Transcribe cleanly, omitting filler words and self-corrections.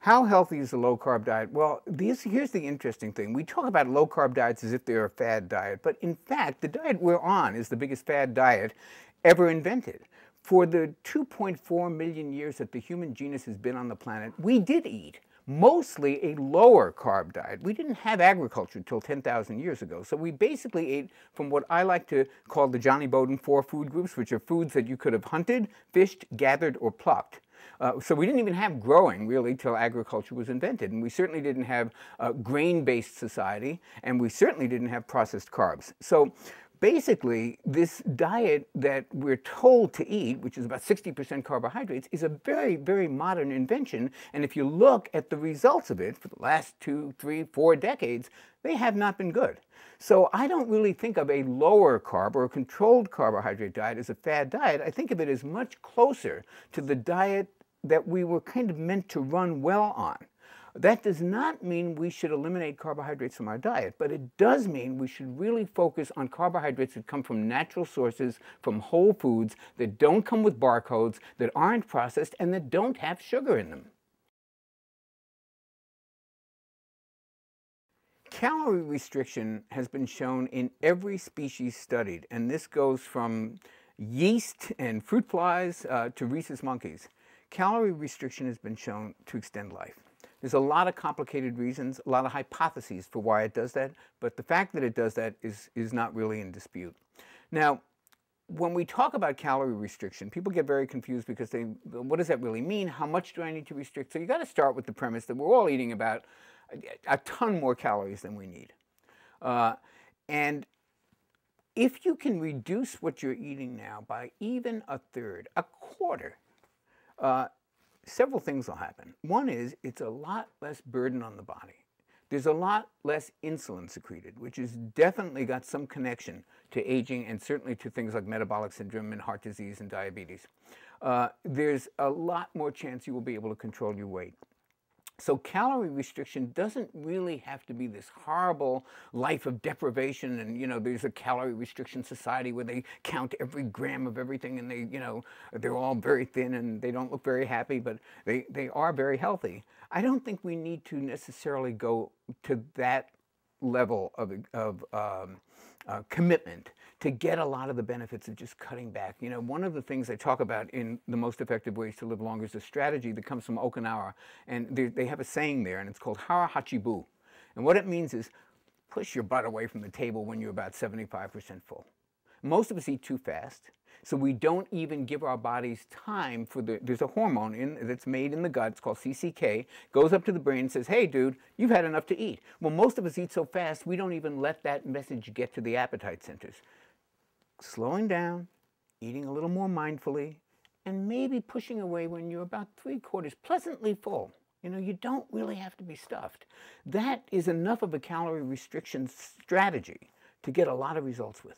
How healthy is a low-carb diet? Well, here's the interesting thing. We talk about low-carb diets as if they're a fad diet, but in fact, the diet we're on is the biggest fad diet ever invented. For the 2.4 million years that the human genus has been on the planet, we did eat mostly a lower carb diet. We didn't have agriculture until 10,000 years ago, so we basically ate from what I like to call the Jonny Bowden 4 food groups, which are foods that you could have hunted, fished, gathered, or plucked. So we didn't even have growing, really, till agriculture was invented. And we certainly didn't have a grain-based society, and we certainly didn't have processed carbs. So basically, this diet that we're told to eat, which is about 60% carbohydrates, is a very, very modern invention. And if you look at the results of it for the last 2, 3, 4 decades, they have not been good. So I don't really think of a lower carb or a controlled carbohydrate diet as a fad diet. I think of it as much closer to the diet that we were kind of meant to run well on. That does not mean we should eliminate carbohydrates from our diet, but it does mean we should really focus on carbohydrates that come from natural sources, from whole foods, that don't come with barcodes, that aren't processed, and that don't have sugar in them. Calorie restriction has been shown in every species studied, and this goes from yeast and fruit flies to rhesus monkeys. Calorie restriction has been shown to extend life. There's a lot of complicated reasons, a lot of hypotheses for why it does that, but the fact that it does that is not really in dispute. Now, when we talk about calorie restriction, people get very confused because what does that really mean? How much do I need to restrict? So you got to start with the premise that we're all eating about a ton more calories than we need. And if you can reduce what you're eating now by even a third, a quarter, several things will happen. One is it's a lot less burden on the body. There's a lot less insulin secreted, which has definitely got some connection to aging and certainly to things like metabolic syndrome and heart disease and diabetes. There's a lot more chance you will be able to control your weight. So calorie restriction doesn't really have to be this horrible life of deprivation, and there's a calorie restriction society where they count every gram of everything, and they're all very thin and they don't look very happy, but they are very healthy. I don't think we need to necessarily go to that level of commitment to get a lot of the benefits of just cutting back. One of the things I talk about in The Most Effective Ways to Live Longer is a strategy that comes from Okinawa, and they have a saying there, and it's called hara hachibu. And what it means is push your butt away from the table when you're about 75% full. Most of us eat too fast, so we don't even give our bodies time for there's a hormone that's made in the gut, it's called CCK, goes up to the brain and says, hey dude, you've had enough to eat. Well, most of us eat so fast, we don't even let that message get to the appetite centers. Slowing down, eating a little more mindfully, and maybe pushing away when you're about 3/4 pleasantly full. You don't really have to be stuffed. That is enough of a calorie restriction strategy to get a lot of results with.